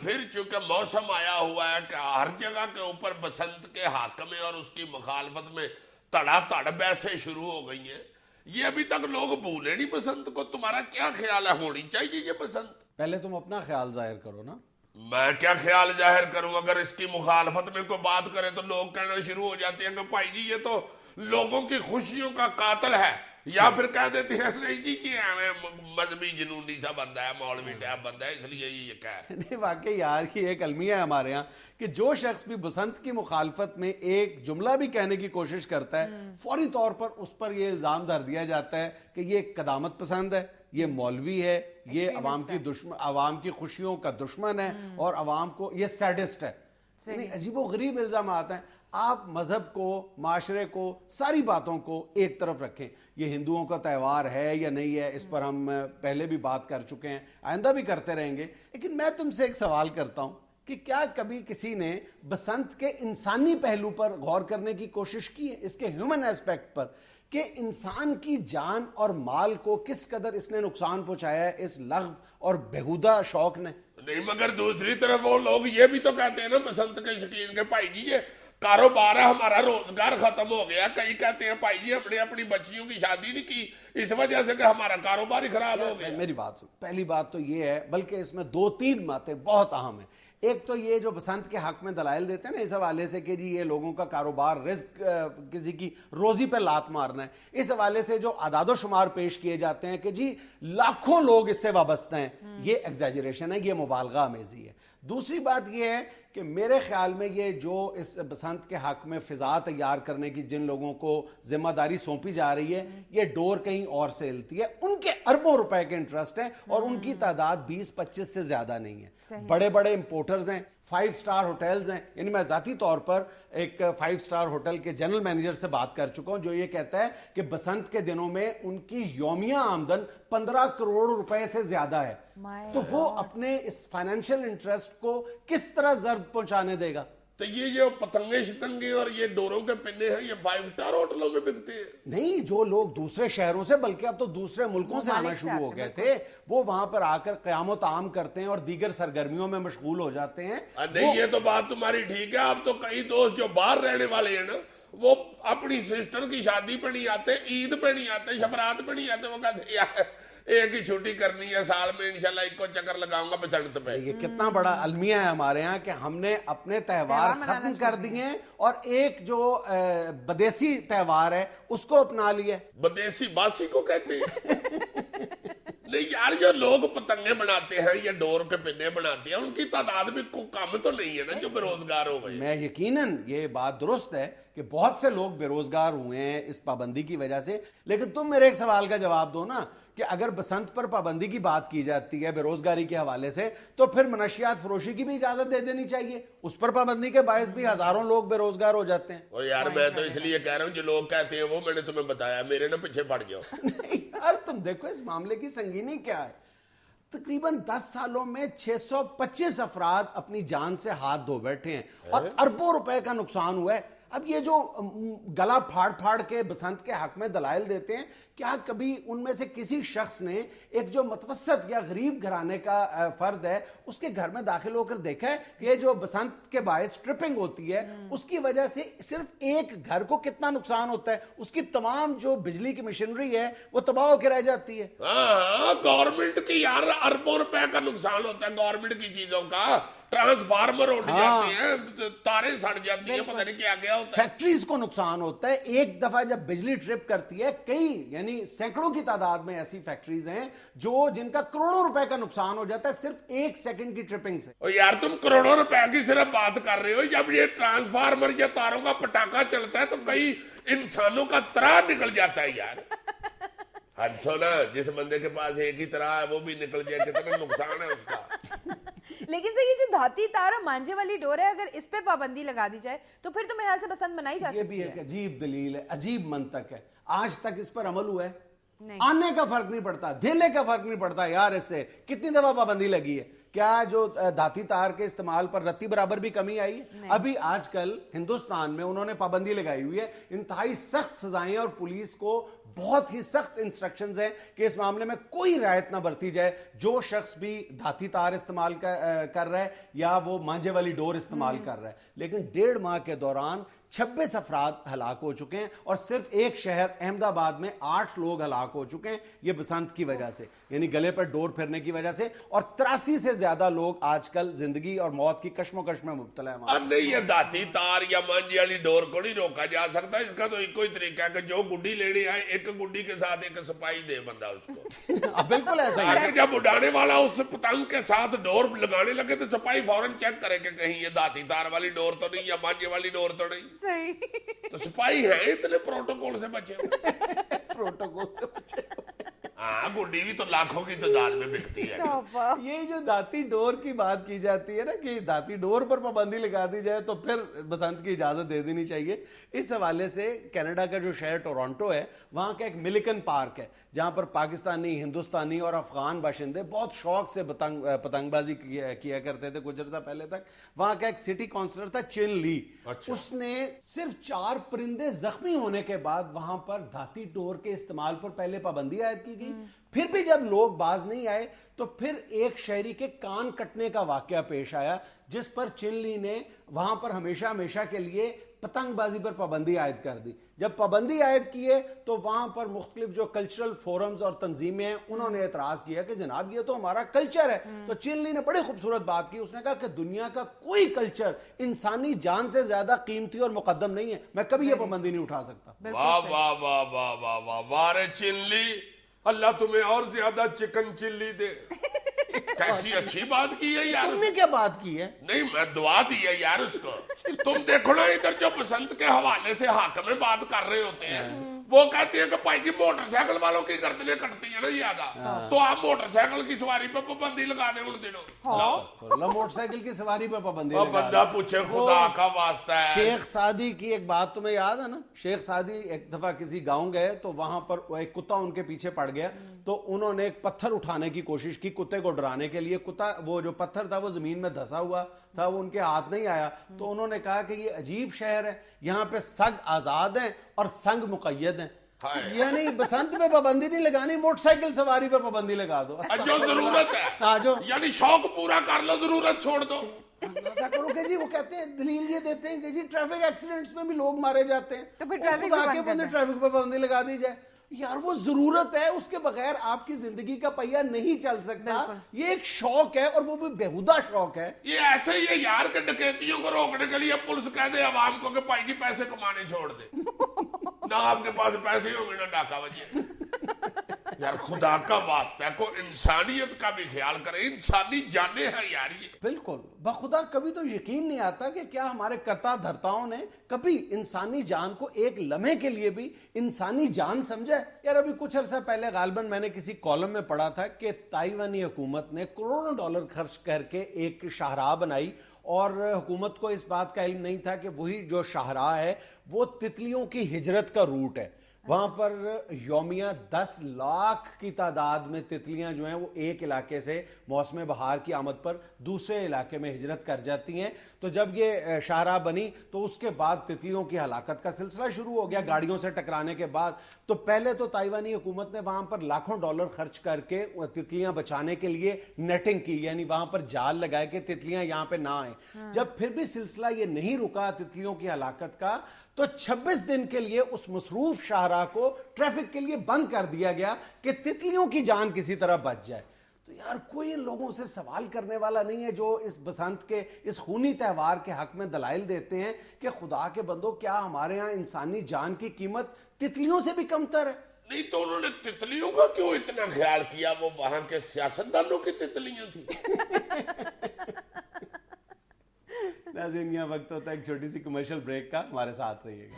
پھر چونکہ موسم آیا ہوا ہے کہ ہر جگہ کے اوپر بسنت کے حق میں اور اس کی مخالفت میں تڑا تڑ بحثیں شروع ہو گئی ہیں. یہ ابھی تک لوگ بھولے نہیں بسنت کو. تمہارا کیا خیال ہے ہونی چاہیے یہ بسنت؟ پہلے تم اپنا خیال ظاہر کرو نا. میں کیا خیال ظاہر کروں؟ اگر اس کی مخالفت میں کوئی بات کرے تو لوگ کہنا شروع ہو جاتے ہیں کہ بھائی جی یہ تو لوگوں کی خوشیوں کا قاتل ہے، یا پھر کہہ دیتے ہیں نہیں جی یہ مذہبی جنونی سا بندہ ہے، مولوی ٹائپ بندہ ہے، اس لیے یہ کہہ رہے ہیں. نہیں واقعی یار کی ایک المیہ ہے ہمارے ہاں کہ جو شخص بھی بسنت کی مخالفت میں ایک جملہ بھی کہنے کی کوشش کرتا ہے فوری طور پر اس پر یہ الزام دھر دیا جاتا ہے کہ یہ قدامت پسند ہے، یہ مولوی ہے، یہ عوام کی خوشیوں کا دشمن ہے اور عوام کو یہ سیڈسٹ ہے. عجیب و غریب الزامات ہیں. آپ مذہب کو، معاشرے کو، ساری باتوں کو ایک طرف رکھیں. یہ ہندوؤں کا تہوار ہے یا نہیں ہے اس پر ہم پہلے بھی بات کر چکے ہیں، آئندہ بھی کرتے رہیں گے. لیکن میں تم سے ایک سوال کرتا ہوں کہ کیا کبھی کسی نے بسنت کے انسانی پہلو پر غور کرنے کی کوشش کی ہے، اس کے ہیومن ایسپیکٹ پر، کہ انسان کی جان اور مال کو کس قدر اس نے نقصان پہنچایا ہے اس لغو اور بیہودہ شوق نے؟ نہیں مگر دوسری طرف وہ لوگ یہ بھی تو کہتے ہیں نا بسنت کے شکین کے، بھائی جی یہ کاروبار ہے، ہمارا روزگار ختم ہو گیا. کئی کہتے ہیں بھائی جی ہم نے اپنی بچیوں کی شادی نہیں کی اس وجہ سے کہ ہمارا کاروبار ہی خراب ہو گیا. میری بات سن، پہلی بات تو یہ ہے، بلکہ اس میں 2-3 باتیں بہت اہم ہیں. ایک تو یہ جو بسنت کے حق میں دلائل دیتے ہیں نا اس حوالے سے کہ جی یہ لوگوں کا کاروبار، رزق، کسی کی روزی پہ لات مارنا ہے، اس حوالے سے جو اعداد و شمار پیش کیے جاتے ہیں کہ جی لاکھوں لوگ اس سے وابستہ ہیں، یہ ایگزیجریشن ہے، یہ مبالغہ آمیزی ہے. دوسری بات یہ ہے کہ میرے خیال میں یہ جو اس بسنت کے حق میں فضا تیار کرنے کی جن لوگوں کو ذمہ داری سونپی جا رہی ہے، یہ ڈور کہیں اور سے ہلتی ہے. ان کے اربوں روپے کے انٹرسٹ ہیں اور ان کی تعداد 20-25 سے زیادہ نہیں ہے. بڑے بڑے امپورٹرز ہیں، 5 سٹار ہوٹلز ہیں. یعنی میں ذاتی طور پر ایک 5 سٹار ہوٹل کے جنرل مینیجر سے بات کر چکا ہوں جو یہ کہتا ہے کہ بسنت کے دنوں میں ان کی یومیہ آمدن 15 کروڑ روپے سے زیادہ ہے. تو وہ اپنے اس فائنینشیل انٹرسٹ کو کس طرح ضرب پہنچانے دے گا؟ تو یہ جو پتنگے شتنگے اور یہ ڈوروں کے پنے ہیں یہ 5 سٹار ہوٹلوں میں بکتے ہیں؟ نہیں، جو لوگ دوسرے شہروں سے بلکہ اب تو دوسرے ملکوں سے آنا شروع ہو گئے تھے وہ وہاں پر آ کر قیام و طعام کرتے ہیں اور دیگر سرگرمیوں میں مشغول ہو جاتے ہیں. نہیں یہ تو بات تمہاری ٹھیک ہے. اب تو کئی دوست جو باہر رہنے والے ہیں نا وہ اپنی سسٹر کی شادی پہ نہیں آتے، عید پہ نہیں آتے، شبرات پہ نہیں آتے. وہ کہتے ہیں ایک ہی چھٹی کرنی ہے سال میں، انشاءاللہ ایک کو چکر لگاؤں گا بسنت پہ. یہ کتنا بڑا المیہ ہے ہمارے ہاں کہ ہم نے اپنے تہوار ختم کر دیے اور ایک جو بدیسی تہوار ہے اس کو اپنا لیا. بدیسی باسی کو کہتے ہیں. نہیں یار جو لوگ پتنگیں بناتے ہیں یا ڈور کے پنے بناتے ہیں ان کی تعداد بھی کم تو نہیں ہے نا جو بے روزگار ہو گئے. میں یقیناً یہ بات درست ہے کہ بہت سے لوگ بے روزگار ہوئے ہیں اس پابندی کی وجہ سے. لیکن تم میرے ایک سوال کا جواب دو نا کہ اگر بسنت پر پابندی کی بات کی جاتی ہے بے روزگاری کے حوالے سے تو پھر منشیات فروشی کی بھی اجازت دے دینی چاہیے. اس پر پابندی کے باعث بھی ہزاروں لوگ بے روزگار ہو جاتے ہیں. اور یار میں تو اس لیے کہہ رہا ہوں جو لوگ کہتے ہیں وہ میں نے تمہیں بتایا، میرے نا پیچھے پڑ جاؤ. نہیں یار تم دیکھو اس معاملے کی سنگینی کیا ہے. تقریباً 10 سالوں میں 625 افراد اپنی جان سے ہاتھ دھو بیٹھے ہیں اور اربوں روپے کا نقصان ہوا ہے. اب یہ جو گلا پھاڑ پھاڑ کے بسنت کے حق میں دلائل دیتے ہیں، کیا کبھی ان میں سے کسی شخص نے ایک جو متوسط یا غریب گھرانے کا فرد ہے اس کے گھر میں داخل ہو کر دیکھا ہے کہ یہ جو بسنت کے باعث ٹرپنگ ہوتی ہے اس کی وجہ سے صرف ایک گھر کو کتنا نقصان ہوتا ہے؟ اس کی تمام جو بجلی کی مشینری ہے وہ تباہ ہو کے رہ جاتی ہے. ہاں گورنمنٹ کی یار اربوں روپے کا نقصان ہوتا ہے گورنمنٹ کی چیزوں کا. ٹرانسفارمر اٹھ جاتے ہیں، تاریں سڑ جاتی ہیں، پتہ نہیں کیا گیا ہوتا ہے. فیکٹریز کو نقصان ہوتا ہے. ایک دفعہ جب بجلی ٹرپ کرتی ہے کئی یعنی سینکڑوں کی تعداد میں ایسی فیکٹریز ہیں جن کا کروڑوں روپے کا نقصان ہو جاتا ہے صرف 1 سیکنڈ کی ٹرپنگ سے. یار تم کروڑوں روپے کی صرف بات کر رہے ہو، جب یہ ٹرانسفارمر یا تاروں کا پٹاخہ چلتا ہے تو کئی انسانوں کا ترا نکل جاتا ہے یار. حد سونا جس بندے کے پاس ایک ہی طرح ہے وہ بھی نکل جائے کتنا نقصان ہے اس کا. لیکن سے یہ جو دھاتی تار اور مانجے والی ڈور ہے اگر اس پہ پابندی لگا دی جائے تو پھر تو میرے خیال سے بسنت منائی جا سکتی ہے. یہ بھی ایک عجیب دلیل ہے، عجیب منطق ہے. آج تک اس پر عمل ہوا ہے؟ آنے کا فرق نہیں پڑتا، دھیلے کا فرق نہیں پڑتا. یار اس سے کتنی دفعہ پابندی لگی ہے، کیا جو دھاتی تار کے استعمال پر رتی برابر بھی کمی آئی ہے؟ ابھی آج کل ہندوستان میں انہوں نے پابندی لگائی ہوئی ہے، انتہائی سخت سزائیں اور پولیس کو بہت ہی سخت انسٹرکشنز ہیں کہ اس معاملے میں کوئی رعایت نہ برتی جائے. جو شخص بھی دھاتی تار استعمال کر رہا ہے یا وہ مانجے والی ڈور استعمال کر رہا ہے. لیکن 1.5 ماہ کے دوران 26 افراد ہلاک ہو چکے ہیں اور صرف ایک شہر احمد آباد میں 8 لوگ ہلاک ہو چکے ہیں یہ بسنت کی وجہ سے، یعنی گلے پر ڈور پھرنے کی وجہ سے. اور 83 سے زیادہ لوگ آج کل زندگی اور موت کی کشمکش میں مبتلا ہیں. اب نہیں، یہ دھاتی تار یا مانجی والی ڈور کو نہیں روکا جا سکتا. اس کا تو ایک کوئی طریقہ ہے کہ جو گڈی لینے آئے ایک گڈی کے ساتھ ایک سپاہی دے بندہ اس کو. بالکل ایسا ہی آگے جب اڑانے والا اس پتنگ کے ساتھ ڈور لگانے لگے تو سپاہی فوراً چیک کرے کہ کہیں یہ دھاتی تار والی ڈور تو نہیں یا مانجے والی ڈور تو نہیں. صحیح. تو سپاہی ہیں اتنے پروٹوکول سے بچے ہوئے. پروٹوکول سے بچے. ہاں گڈی بھی تو لاکھوں کی تعداد میں بکتی ہے. یہ جو دھاتی ڈور کی بات کی جاتی ہے نا کہ دھاتی ڈور پر پابندی لگا دی جائے تو پھر بسنت کی اجازت دے دینی چاہیے. اس حوالے سے کینیڈا کا جو شہر ٹورانٹو ہے وہاں کا ایک ملکن پارک ہے جہاں پر پاکستانی، ہندوستانی اور افغان باشندے بہت شوق سے پتنگ بازی کیا کرتے تھے کچھ عرصہ پہلے تک. وہاں کا ایک سٹی کونسلر تھا چن لی. اس نے صرف 4 پرندے زخمی ہونے کے بعد وہاں پر دھاتی ڈور کے استعمال پر پہلے پابندی عائد کی گئی. پھر بھی جب لوگ باز نہیں آئے تو پھر ایک شہری کے کان کٹنے کا واقعہ پیش آیا جس پر چن لی نے وہاں پر ہمیشہ کے لیے پتنگ بازی پر پابندی عائد کر دی. جب پابندی عائد کیے تو وہاں پر مختلف جو کلچرل فورمز اور تنظیمیں ہیں انہوں نے اعتراض کیا کہ جناب یہ تو ہمارا کلچر ہے. تو چن لی نے بڑی خوبصورت بات کی. اس نے کہا کہ دنیا کا کوئی کلچر انسانی جان سے زیادہ قیمتی اور مقدم نہیں ہے. میں کبھی یہ پابندی نہیں اٹھا سکتا. واہ واہ واہ واہ واہ واہ واہ رے چن لی، اللہ تمہیں اور زیادہ چکن چلی دے. کیسی اچھی بات کی ہے یار. تم نے کیا بات کی ہے؟ نہیں میں دعا دی ہے یار اس کو. تم دیکھو نا ادھر جو بسنت کے حوالے سے حاکم بات کر رہے ہوتے ہیں وہ کہتے ہیں کہ بھائی جی موٹر سائیکل والوں کی گردنیں کٹتی ہیں نا زیادہ تو آپ موٹر سائیکل کی سواری پہ پابندی لگا دیں ان دنوں. موٹر سائیکل کی سواری پہ پابندی اور بندہ پوچھے خدا کا واسطہ ہے. شیخ سعدی کی ایک بات تمہیں یاد ہے نا؟ شیخ سعدی ایک دفعہ کسی گاؤں گئے تو وہاں پر ایک کتا ان کے پیچھے پڑ گیا تو انہوں نے ایک پتھر اٹھانے کی کوشش کی کتے کو ڈرانے کے لیے. کتا وہ جو پتھر تھا وہ زمین میں دھسا ہوا تھا، وہ ان کے ہاتھ نہیں آیا. تو انہوں نے کہا کہ یہ عجیب شہر ہے، یہاں پہ سگ آزاد ہیں اور سنگ مقید ہیں. یعنی بسنت پہ پابندی نہیں لگانی، موٹر سائیکل سواری پہ پابندی لگا دو جو ضرورت ہے. یعنی شوق پورا کر لو، ضرورت چھوڑ دو. ایسا کرو کہ جی وہ کہتے ہیں دلیل یہ دیتے ہیں کہ جی ٹریفک ایکسیڈنٹس میں بھی لوگ مارے جاتے ہیں تو خدا کے بندے ٹریفک پہ پابندی لگا دی جائے. یار وہ ضرورت ہے، اس کے بغیر آپ کی زندگی کا پہیہ نہیں چل سکتا. یہ ایک شوق ہے اور وہ بھی بیہودہ شوق ہے. یہ ایسے ہی ہے یار کہ ڈکیتیوں کو روکنے کے لیے پولیس کہہ دے عوام کو کہ بھائی جی پیسے کمانے چھوڑ دے. نہ آپ کے پاس پیسے ہوں گے نہ ڈاکہ بجے. یار خدا کا واسطہ ہے کو انسانیت کا بھی خیال کرے. انسانی جانیں ہیں یار یہ. بالکل بخدا کبھی تو یقین نہیں آتا کہ کیا ہمارے کرتا دھرتاؤں نے کبھی انسانی جان کو ایک لمحے کے لیے بھی انسانی جان سمجھا ہے. یار ابھی کچھ عرصہ پہلے غالباً میں نے کسی کالم میں پڑھا تھا کہ تائیوانی حکومت نے کروڑوں ڈالر خرچ کر کے ایک شاہراہ بنائی اور حکومت کو اس بات کا علم نہیں تھا کہ وہی جو شاہراہ ہے وہ تتلیوں کی ہجرت کا روٹ ہے. وہاں پر یومیہ 10 لاکھ کی تعداد میں تتلیاں جو ہیں وہ ایک علاقے سے موسم بہار کی آمد پر دوسرے علاقے میں ہجرت کر جاتی ہیں. تو جب یہ شاہراہ بنی تو اس کے بعد تتلیوں کی ہلاکت کا سلسلہ شروع ہو گیا گاڑیوں سے ٹکرانے کے بعد. تو پہلے تو تائیوانی حکومت نے وہاں پر لاکھوں ڈالر خرچ کر کے تتلیاں بچانے کے لیے نیٹنگ کی، یعنی وہاں پر جال لگائے کہ تتلیاں یہاں پہ نہ آئیں. جب پھر بھی سلسلہ یہ نہیں رکا تتلیوں کی ہلاکت کا تو 26 دن کے لیے اس مصروف شاہراہ کو ٹریفک کے لیے بند کر دیا گیا کہ تتلیوں کی جان کسی طرح بچ جائے. تو یار کوئی ان لوگوں سے سوال کرنے والا نہیں ہے جو اس بسنت کے اس خونی تہوار کے حق میں دلائل دیتے ہیں کہ خدا کے بندوں کیا ہمارے ہاں انسانی جان کی قیمت تتلیوں سے بھی کمتر ہے؟ نہیں تو انہوں نے تتلیوں کا کیوں اتنا خیال کیا؟ وہ وہاں کے سیاستدانوں کی تتلیاں تھیں. ناظرین یہاں وقت ہوتا ہے ایک چھوٹی سی کمرشل بریک کا، ہمارے ساتھ رہیے گا.